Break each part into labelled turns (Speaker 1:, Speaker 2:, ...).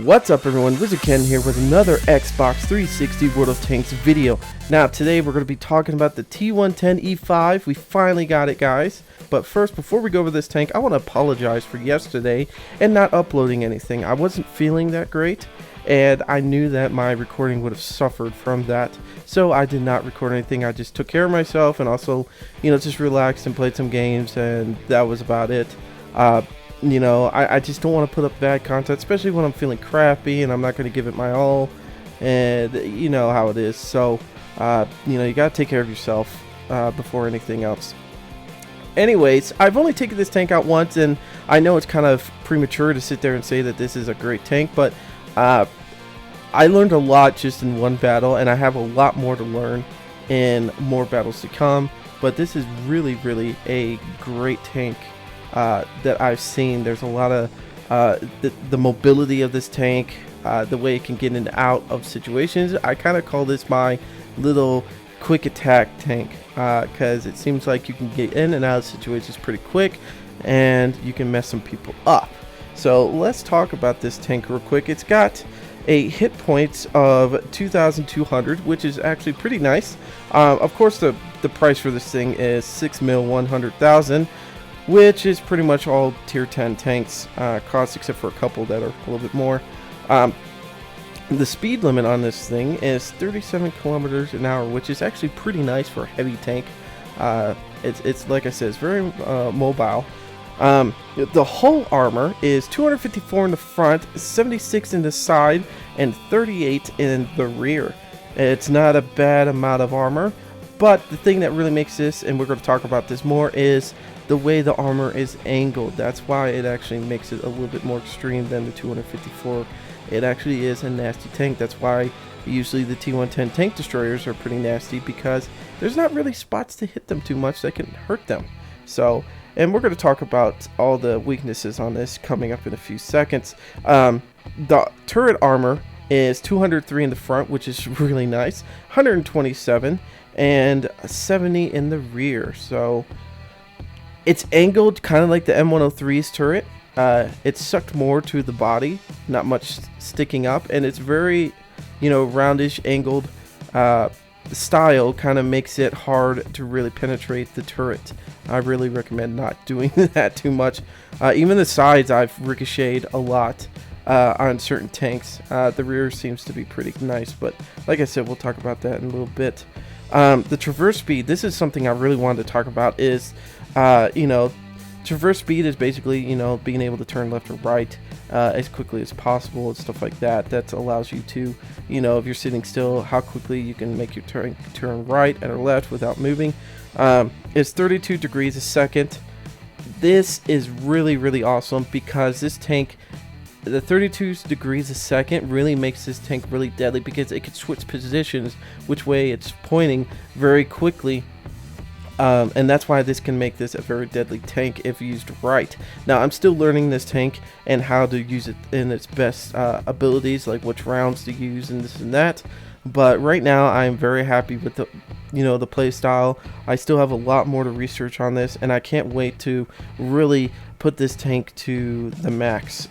Speaker 1: What's up everyone, WizardKen here with another Xbox 360 World of Tanks video. Now today we're going to be talking about the T110E5. We finally got it, guys. But first, before we go over this tank, I want to apologize for yesterday and not uploading anything. I wasn't feeling that great, and I knew that my recording would have suffered from that. So I did not record anything. I just took care of myself and also, just relaxed and played some games, and that was about it. I just don't want to put up bad content, especially when I'm feeling crappy and I'm not going to give it my all, and you know how it is. So, you got to take care of yourself before anything else. Anyways, I've only taken this tank out once, and I know it's kind of premature to sit there and say that this is a great tank, but I learned a lot just in one battle, and I have a lot more to learn in more battles to come. But this is really, really a great tank that I've seen. There's a lot of the mobility of this tank, the way it can get in and out of situations. I kind of call this my little quick attack tank because it seems like you can get in and out of situations pretty quick, and you can mess some people up. So let's talk about this tank real quick. It's got a hit points of 2,200, which is actually pretty nice. Of course, the price for this thing is 6,100,000. Which is pretty much all tier 10 tanks cost, except for a couple that are a little bit more. The speed limit on this thing is 37 kilometers an hour, which is actually pretty nice for a heavy tank. It's like I said, it's very mobile. The hull armor is 254 in the front, 76 in the side, and 38 in the rear. It's not a bad amount of armor, but the thing that really makes this, and we're going to talk about this more, is the way the armor is angled. That's why it actually makes it a little bit more extreme than the 254. It actually is a nasty tank. That's why usually the T110 tank destroyers are pretty nasty, because there's not really spots to hit them too much that can hurt them. So, and we're going to talk about all the weaknesses on this coming up in a few seconds. The turret armor is 203 in the front, which is really nice, 127 and 70 in the rear. So it's angled kind of like the M103's turret. It's sucked more to the body, not much sticking up, and it's very, roundish angled style. Kind of makes it hard to really penetrate the turret. I really recommend not doing that too much. Even the sides I've ricocheted a lot on certain tanks. The rear seems to be pretty nice, but like I said, we'll talk about that in a little bit. The traverse speed, this is something I really wanted to talk about, is traverse speed is basically, being able to turn left or right as quickly as possible and stuff like that. That allows you to, if you're sitting still, how quickly you can make your turn right or left without moving. It's 32 degrees a second. This is really, really awesome, because this tank, the 32 degrees a second, really makes this tank really deadly, because it can switch positions which way it's pointing very quickly. And that's why this can make this a very deadly tank if used right. Now, I'm still learning this tank and how to use it in its best abilities, like which rounds to use and this and that. But right now, I'm very happy with the, the play style. I still have a lot more to research on this, and I can't wait to really put this tank to the max.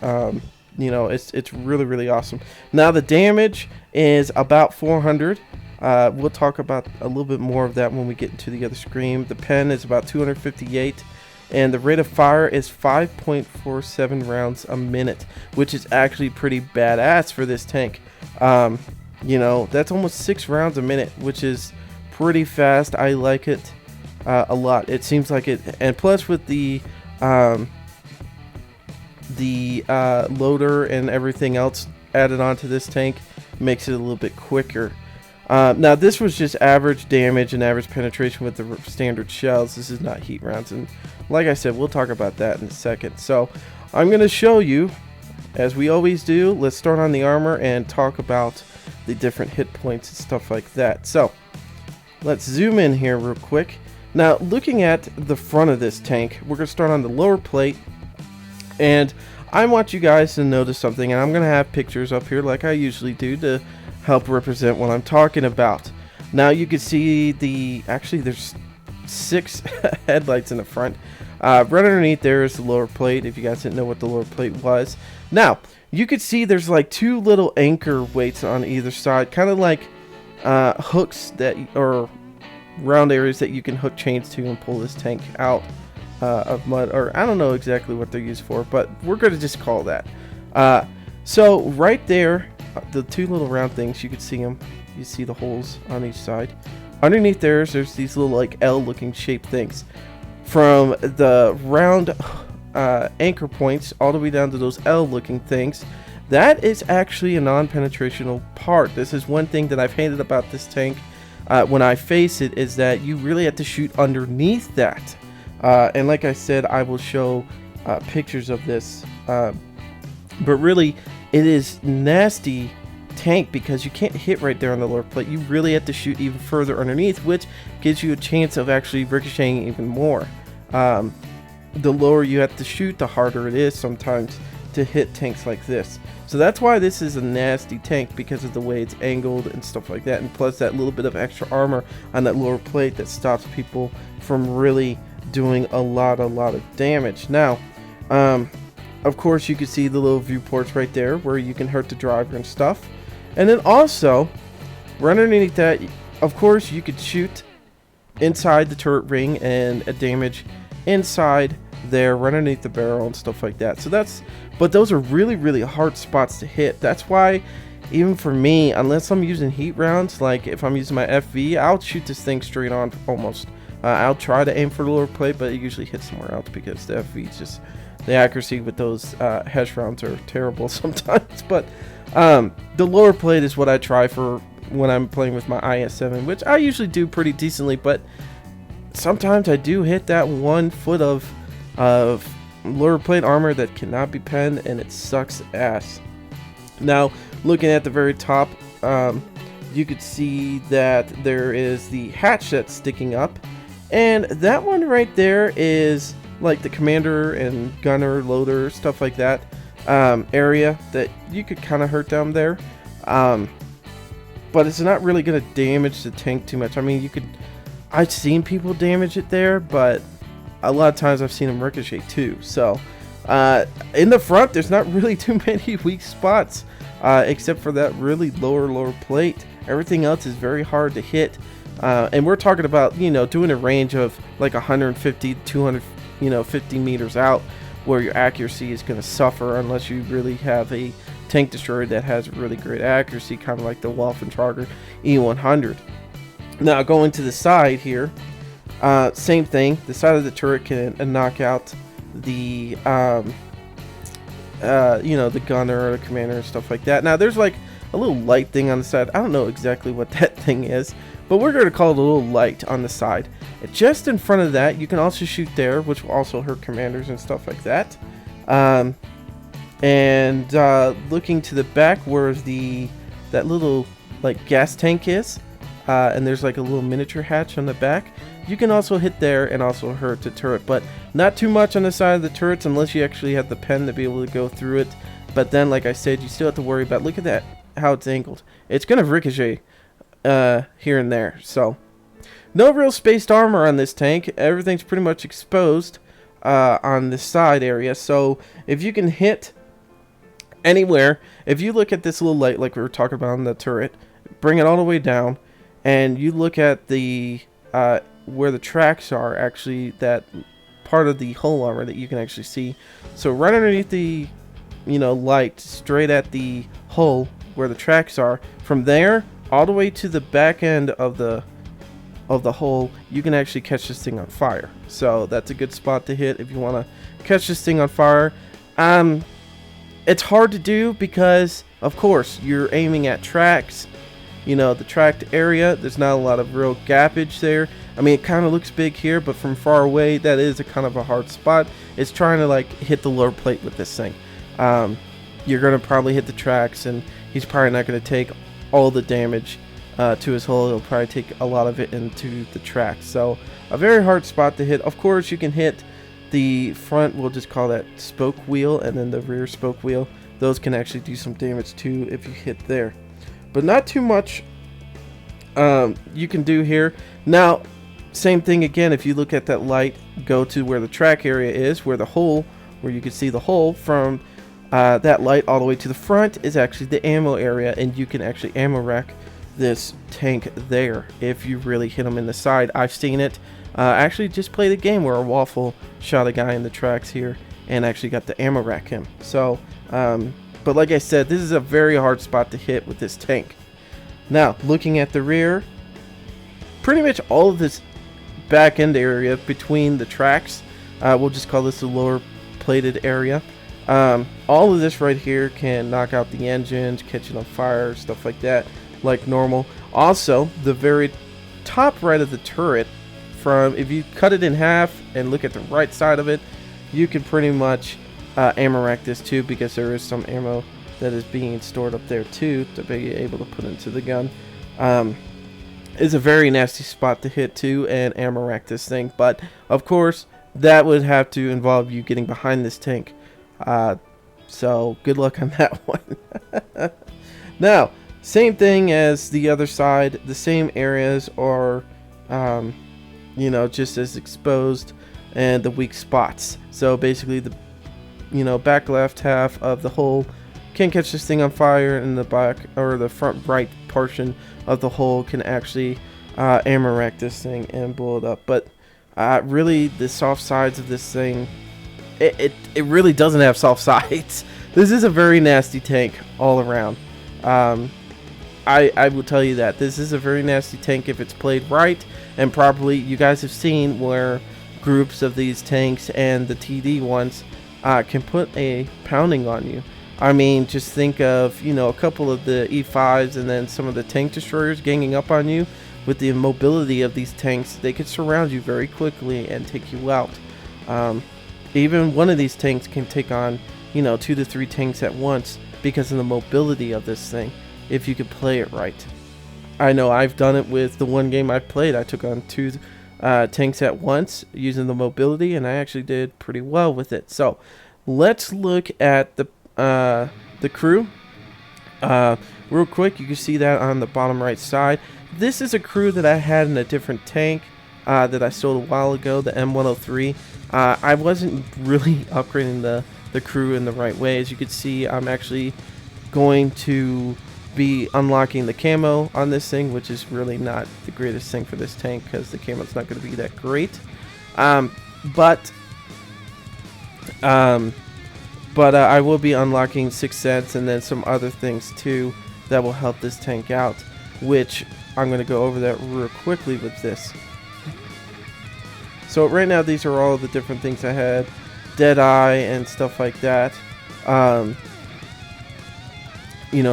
Speaker 1: It's really, really awesome. Now, the damage is about 400. We'll talk about a little bit more of that when we get into the other screen. The pen is about 258, and the rate of fire is 5.47 rounds a minute, which is actually pretty badass for this tank. That's almost 6 rounds a minute, which is pretty fast. I like it a lot. It seems like it, and plus with the loader and everything else added onto this tank, makes it a little bit quicker. Now, this was just average damage and average penetration with the standard shells. This is not heat rounds, and like I said, we'll talk about that in a second. So I'm going to show you, as we always do. Let's start on the armor and talk about the different hit points and stuff like that. So let's zoom in here real quick. Now, looking at the front of this tank, we're going to start on the lower plate, and I want you guys to notice something, and I'm going to have pictures up here like I usually do to help represent what I'm talking about. Now, you can see actually there's 6 headlights in the front. Right underneath there is the lower plate, if you guys didn't know what the lower plate was. Now, you could see there's like two little anchor weights on either side, kind of like hooks that, or round areas that you can hook chains to and pull this tank out of mud, or I don't know exactly what they're used for, but we're going to just call that. So right there, the two little round things, you can see them. You see the holes on each side. Underneath there's these little like L looking shaped things. From the round anchor points all the way down to those L looking things, that is actually a non-penetrational part. This is one thing that I've hated about this tank when I face it, is that you really have to shoot underneath that. And like I said, I will show pictures of this, but really it is nasty tank because you can't hit right there on the lower plate. You really have to shoot even further underneath, which gives you a chance of actually ricocheting even more. The lower you have to shoot, the harder it is sometimes to hit tanks like this. So that's why this is a nasty tank, because of the way it's angled and stuff like that, and plus that little bit of extra armor on that lower plate that stops people from really doing a lot of damage. Now, of course, you can see the little viewports right there where you can hurt the driver and stuff. And then also, right underneath that, of course, you could shoot inside the turret ring and damage inside there, right underneath the barrel and stuff like that. So that's, but those are really hard spots to hit. That's why, even for me, unless I'm using heat rounds, like if I'm using my FV, I'll shoot this thing straight on almost. I'll try to aim for the lower plate, but it usually hits somewhere else because the FV is just, the accuracy with those HESH rounds are terrible sometimes. But the lower plate is what I try for when I'm playing with my IS-7, which I usually do pretty decently, but sometimes I do hit that 1 foot of lower plate armor that cannot be penned, and it sucks ass. Now, looking at the very top, you could see that there is the hatch that's sticking up, and that one right there is like the commander and gunner, loader, stuff like that area that you could kind of hurt down there, but it's not really going to damage the tank too much. I mean, you could, I've seen people damage it there, but a lot of times I've seen them ricochet too. So in the front, there's not really too many weak spots, except for that really lower plate. Everything else is very hard to hit, and we're talking about, you know, doing a range of like 150 to 250 meters out, where your accuracy is going to suffer unless you really have a tank destroyer that has really great accuracy, kind of like the Waffentrager E100. Now, going to the side here, same thing. The side of the turret can knock out the the gunner or the commander and stuff like that. Now, there's like a little light thing on the side. I don't know exactly what that thing is, but we're going to call it a little light on the side. Just in front of that, you can also shoot there, which will also hurt commanders and stuff like that. Looking to the back, where that little like gas tank is, and there's like a little miniature hatch on the back, you can also hit there and also hurt the turret, but not too much on the side of the turrets unless you actually have the pen to be able to go through it. But then, like I said, you still have to worry about, look at that, how it's angled. It's going to ricochet here and there. So no real spaced armor on this tank. Everything's pretty much exposed on the side area. So if you can hit anywhere, if you look at this little light like we were talking about on the turret, bring it all the way down, and you look at the where the tracks are, actually that part of the hull armor that you can actually see. So right underneath the light, straight at the hull where the tracks are, from there all the way to the back end of the hull, you can actually catch this thing on fire. So that's a good spot to hit if you want to catch this thing on fire. It's hard to do because, of course, you're aiming at tracks. The tracked area, there's not a lot of real gappage there. I mean, it kind of looks big here, but from far away, that is a kind of a hard spot. It's trying to like hit the lower plate with this thing. You're going to probably hit the tracks, and he's probably not going to take all the damage to his hull. He'll probably take a lot of it into the tracks. So a very hard spot to hit. Of course, you can hit the front, we'll just call that spoke wheel, and then the rear spoke wheel. Those can actually do some damage too if you hit there. But not too much you can do here. Now, Same thing again, if you look at that light, go to where the track area is, where the hole, where you can see the hole from that light all the way to the front is actually the ammo area, and you can actually ammo rack this tank there if you really hit them in the side. I've seen it. Actually just played a game where a waffle shot a guy in the tracks here and actually got to ammo rack him. So, but like I said, this is a very hard spot to hit with this tank. Now, looking at the rear, pretty much all of this back end area between the tracks, we'll just call this the lower plated area. All of this right here can knock out the engines, catch it on fire, stuff like that, like normal. Also, the very top right of the turret, from if you cut it in half and look at the right side of it, you can pretty much ammo rack this too, because there is some ammo that is being stored up there too to be able to put into the gun. It's a very nasty spot to hit too and ammo rack this thing, but of course that would have to involve you getting behind this tank. So good luck on that one. Now, same thing as the other side. The same areas are, you know, just as exposed, and the weak spots. So basically, the back left half of the hole can catch this thing on fire, and the back or the front right portion of the hole can actually ammo rack this thing and blow it up. But really, the soft sides of this thing, it really doesn't have soft sides. This is a very nasty tank all around. I will tell you that this is a very nasty tank if it's played right and properly. You guys have seen where groups of these tanks and the TD ones can put a pounding on you. I mean, just think of, a couple of the E5s and then some of the tank destroyers ganging up on you. With the mobility of these tanks, they could surround you very quickly and take you out. Even one of these tanks can take on, 2 to 3 tanks at once because of the mobility of this thing, if you could play it right. I know I've done it with the one game I played. I took on 2 tanks at once using the mobility, and I actually did pretty well with it. So let's look at the crew real quick. You can see that on the bottom right side. This is a crew that I had in a different tank that I sold a while ago, the M103. I wasn't really upgrading the crew in the right way. As you can see, I'm actually going to be unlocking the camo on this thing, which is really not the greatest thing for this tank because the camo's not going to be that great. But I will be unlocking 6 sets and then some other things too that will help this tank out, which I'm going to go over that real quickly with this. So right now these are all the different things I had, Deadeye and stuff like that.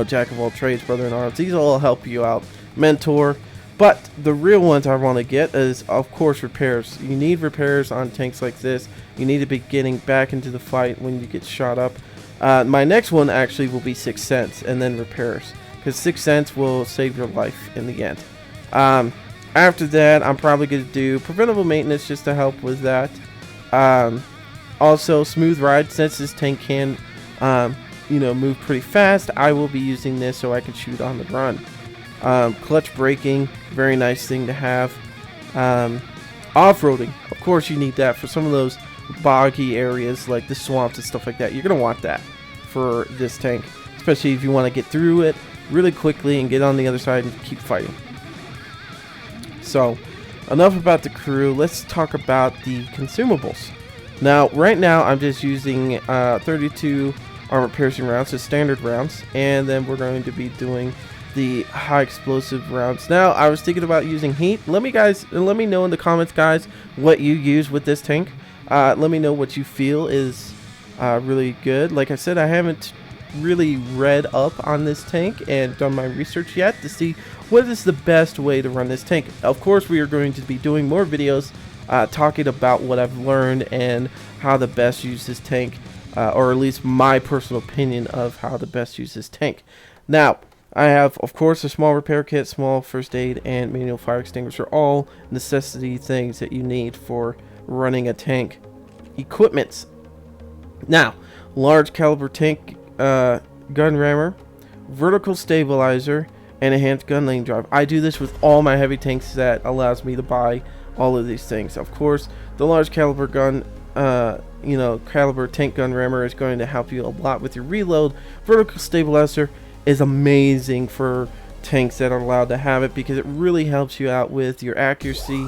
Speaker 1: Jack of all trades, brother in arms. These all help you out, mentor. But the real ones I want to get is, of course, repairs. You need repairs on tanks like this. You need to be getting back into the fight when you get shot up. My next one actually will be 6 cents and then repairs, because 6 cents will save your life in the end. After that, I'm probably going to do preventable maintenance just to help with that. Also, smooth ride, since this tank can move pretty fast. I will be using this so I can shoot on the run. Clutch braking, very nice thing to have. Off-roading, of course you need that for some of those boggy areas like the swamps and stuff like that. You're going to want that for this tank, especially if you want to get through it really quickly and get on the other side and keep fighting. So, enough about the crew. Let's talk about the consumables. Now, right now I'm just using 32 armor piercing rounds, so standard rounds, and then we're going to be doing the high explosive rounds. Now, I was thinking about using heat. Let me know in the comments, guys, what you use with this tank. Let me know what you feel is really good. Like I said, I haven't really read up on this tank and done my research yet to see what is the best way to run this tank. Of course, we are going to be doing more videos talking about what I've learned and how to best use this tank, or at least my personal opinion of how to best use this tank. Now, I have, of course, a small repair kit, small first aid, and manual fire extinguisher, all necessity things that you need for running a tank. Equipments. Now, large caliber tank gun rammer, vertical stabilizer, and enhanced gun lane drive. I do this with all my heavy tanks that allows me to buy all of these things. Of course, the large caliber gun, caliber tank gun rammer is going to help you a lot with your reload. Vertical stabilizer is amazing for tanks that are allowed to have it, because it really helps you out with your accuracy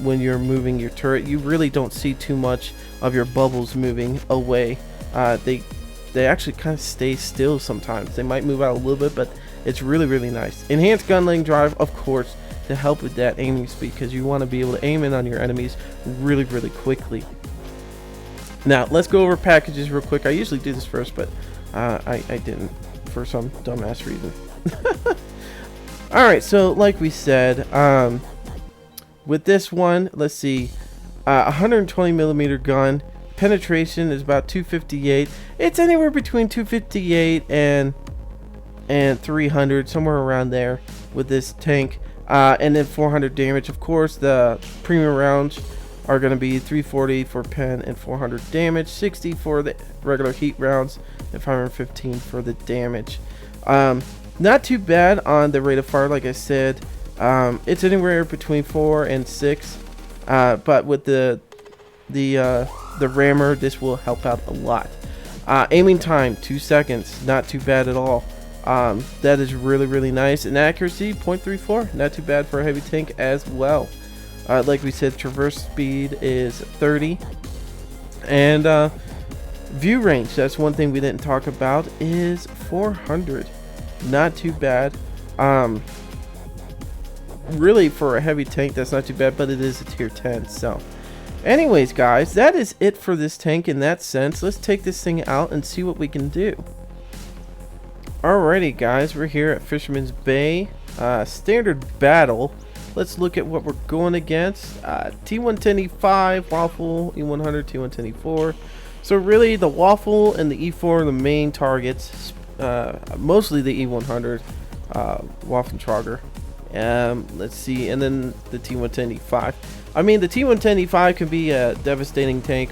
Speaker 1: when you're moving your turret. You really don't see too much of your bubbles moving away. They actually kind of stay still sometimes. They might move out a little bit, but it's really, really nice. Enhanced gun laying drive, of course, to help with that aiming speed, because you want to be able to aim in on your enemies really, really quickly. Now, let's go over packages real quick. I usually do this first, but I didn't for some dumbass reason. Alright, so like we said, with this one, let's see, 120 millimeter gun. Penetration is about 258. It's anywhere between 258 and 300, somewhere around there with this tank. And then 400 damage. Of course, the premium rounds are going to be 340 for pen and 400 damage, 60 for the regular heat rounds, and 515 for the damage. Not too bad on the rate of fire, like I said. It's anywhere between 4 and 6, but with the rammer, this will help out a lot. Aiming time 2 seconds, not too bad at all. That is really, really nice. And accuracy 0.34, not too bad for a heavy tank as well. Like we said, traverse speed is 30, and view range, that's one thing we didn't talk about, is 400. Not too bad. Really, for a heavy tank, that's not too bad, but it is a tier 10. So anyways, guys, that is it for this tank in that sense. Let's take this thing out and see what we can do. Alrighty, guys, we're here at Fisherman's Bay. Standard battle. Let's look at what we're going against. T110E5, Waffle, E100, T110E4. So really, the Waffle and the E4 are the main targets. Mostly the E100, Waffentrager. Let's see, and then the T110E5. I mean, the T110E5 can be a devastating tank.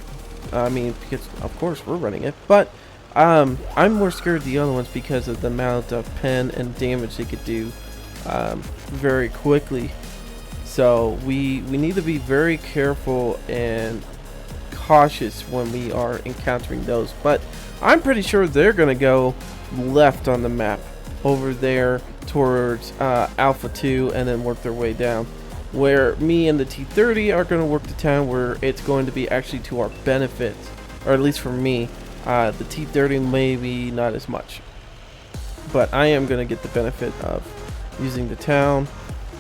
Speaker 1: I mean, because of course we're running it, but I'm more scared of the other ones because of the amount of pen and damage they could do very quickly. So we need to be very careful and cautious when we are encountering those. But I'm pretty sure they're gonna go left on the map over there towards Alpha 2 and then work their way down, where me and the T30 are going to work the town where it's going to be actually to our benefit, or at least for me. The T30 maybe not as much, but I am going to get the benefit of using the town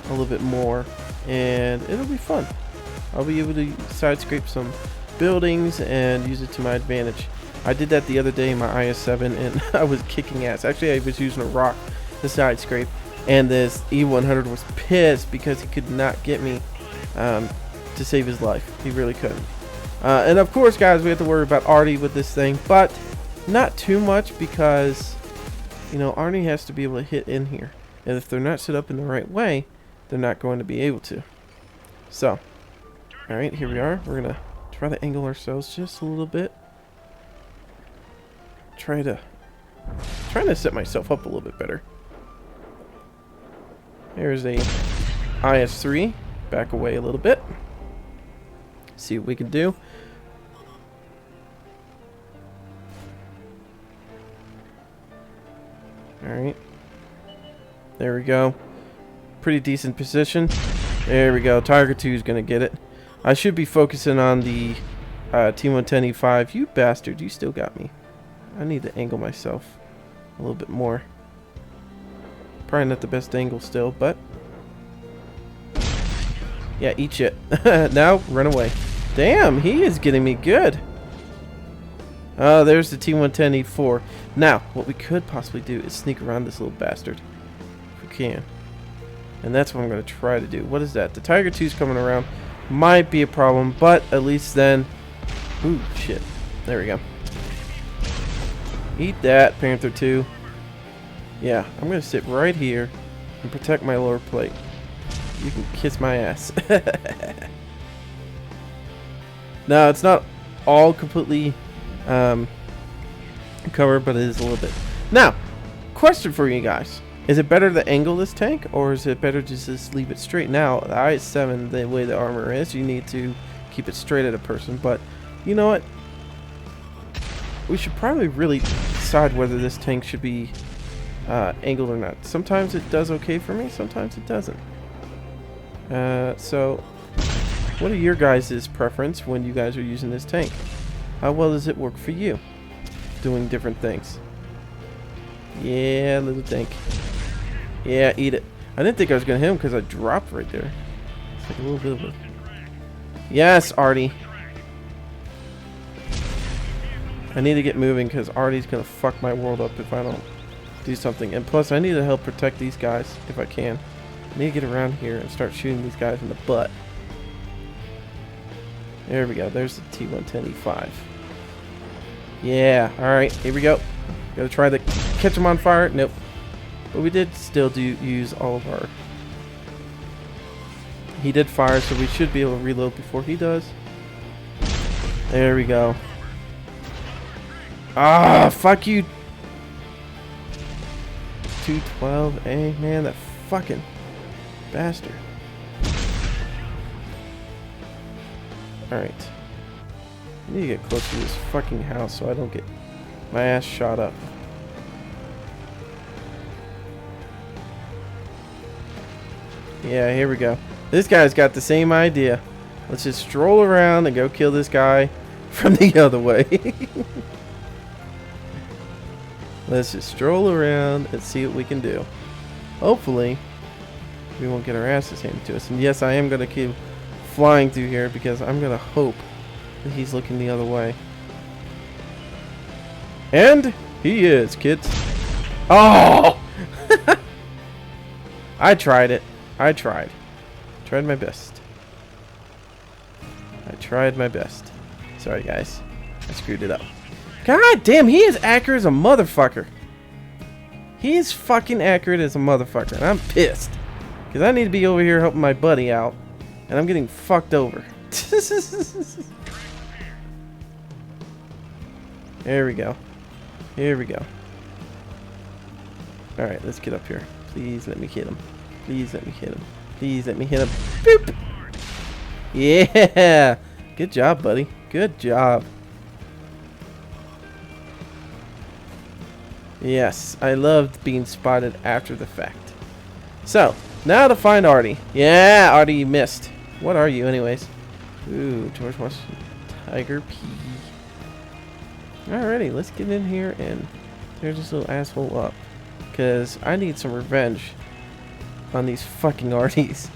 Speaker 1: a little bit more, and it'll be fun. I'll be able to side scrape some buildings and use it to my advantage. I did that the other day in my IS-7 and I was kicking ass. Actually, I was using a rock to side scrape, and this E100 was pissed because he could not get me to save his life. He really couldn't. And of course, guys, we have to worry about Artie with this thing, but not too much, because you know, Artie has to be able to hit in here, and if they're not set up in the right way, they're not going to be able to. So, alright, here we are. We're gonna try to angle ourselves just a little bit. Trying to set myself up a little bit better. There's a IS-3. Back away a little bit. See what we can do. Alright. There we go. Pretty decent position. There we go. Tiger 2 is going to get it. I should be focusing on the T110E5. You bastard, you still got me. I need to angle myself a little bit more. Probably not the best angle still, but yeah, eat shit. Now run away. Damn, he is getting me good. Oh, there's the T110E4. Now, what we could possibly do is sneak around this little bastard if we can. And that's what I'm going to try to do. What is that? The Tiger 2's coming around. Might be a problem, but at least then... Ooh, shit. There we go. Eat that, Panther 2. Yeah, I'm going to sit right here and protect my lower plate. You can kiss my ass. Now, it's not all completely covered, but it is a little bit. Now, question for you guys. Is it better to angle this tank, or is it better to just leave it straight? Now, the IS-7, the way the armor is, you need to keep it straight at a person. But, you know what? We should probably really decide whether this tank should be angled or not. Sometimes it does okay for me, sometimes it doesn't. So, what are your guys' preference when you guys are using this tank? How well does it work for you? Doing different things. Yeah, little tank. Yeah, eat it. I didn't think I was going to hit him because I dropped right there. It's like a little bit of a... Yes, Artie. I need to get moving because Artie's going to fuck my world up if I don't do something. And plus, I need to help protect these guys if I can. I need to get around here and start shooting these guys in the butt. There we go. There's the T110E5. Yeah. Alright. Here we go. Gotta try to catch him on fire. Nope. But we did still use all of our... He did fire, so we should be able to reload before he does. There we go. Ah, fuck you. 212A, man, that fucking bastard. Alright. I need to get close to this fucking house so I don't get my ass shot up. Yeah, here we go. This guy's got the same idea. Let's just stroll around and go kill this guy from the other way. Let's just stroll around and see what we can do. Hopefully, we won't get our asses handed to us. And yes, I am going to keep flying through here because I'm going to hope that he's looking the other way. And he is, kids. Oh! I tried it. I tried. Tried my best. I tried my best. Sorry, guys. I screwed it up. God damn, he is accurate as a motherfucker. He is fucking accurate as a motherfucker. And I'm pissed. Because I need to be over here helping my buddy out. And I'm getting fucked over. There we go. Here we go. Alright, let's get up here. Please let me hit him. Please let me hit him. Please let me hit him. Boop! Yeah! Good job, buddy. Good job. Yes, I loved being spotted after the fact. So, now to find Artie. Yeah, Artie, you missed. What are you, anyways? Ooh, George Washington Tiger P. Alrighty, let's get in here and tear this little asshole up. Because I need some revenge on these fucking Arties.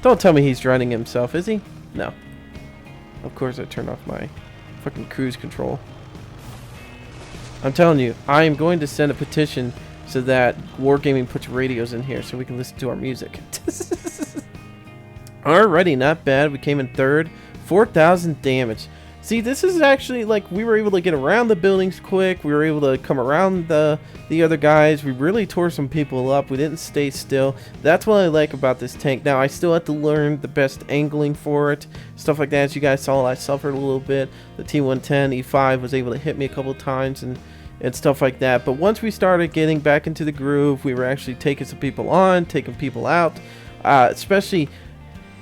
Speaker 1: Don't tell me he's drowning himself, is he? No. Of course I turned off my fucking cruise control. I'm telling you, I am going to send a petition so that Wargaming puts radios in here so we can listen to our music. Alrighty, not bad. We came in third. 4,000 damage. See, this is actually, like, we were able to get around the buildings quick. We were able to come around the other guys. We really tore some people up. We didn't stay still. That's what I like about this tank. Now, I still have to learn the best angling for it. Stuff like that. As you guys saw, I suffered a little bit. The T110E5 was able to hit me a couple of times and stuff like that. But once we started getting back into the groove, we were actually taking some people on, taking people out. Especially...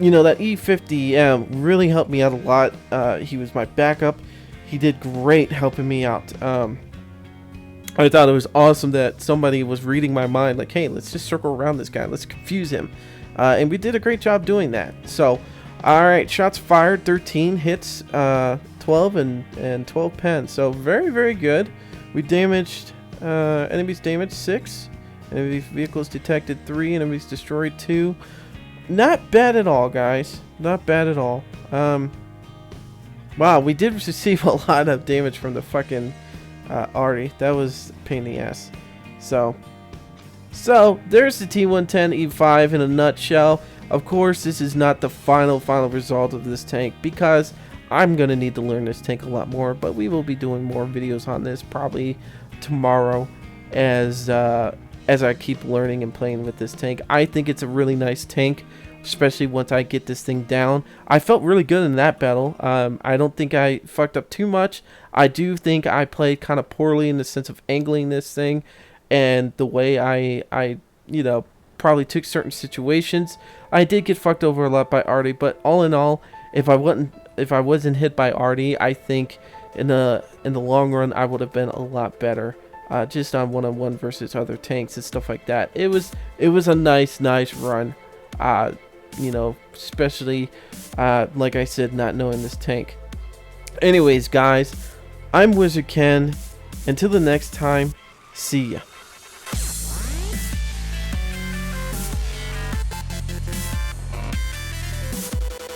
Speaker 1: You know, that E50M really helped me out a lot. He was my backup. He did great helping me out. I thought it was awesome that somebody was reading my mind. Like, hey, let's just circle around this guy. Let's confuse him. And we did a great job doing that. So, alright, shots fired. 13 hits, 12 and 12 pens. So, very, very good. We damaged, enemies damaged 6. Enemy vehicles detected 3. Enemies destroyed 2. Not bad at all, guys. Not bad at all. Wow, we did receive a lot of damage from the fucking Artie. That was a pain in the ass. So there's the T110E5 in a nutshell. Of course, this is not the final result of this tank because I'm going to need to learn this tank a lot more. But we will be doing more videos on this probably tomorrow as I keep learning and playing with this tank. I think it's a really nice tank, especially once I get this thing down. I felt really good in that battle. I don't think I fucked up too much. I do think I played kind of poorly in the sense of angling this thing and the way I you know, probably took certain situations. I did get fucked over a lot by Artie, but all in all, if I wasn't hit by Artie, I think in the long run I would have been a lot better. Just on one-on-one versus other tanks and stuff like that. It was a nice run. You know, especially like I said, not knowing this tank. Anyways, guys, I'm WizardKen. Until the next time, see ya.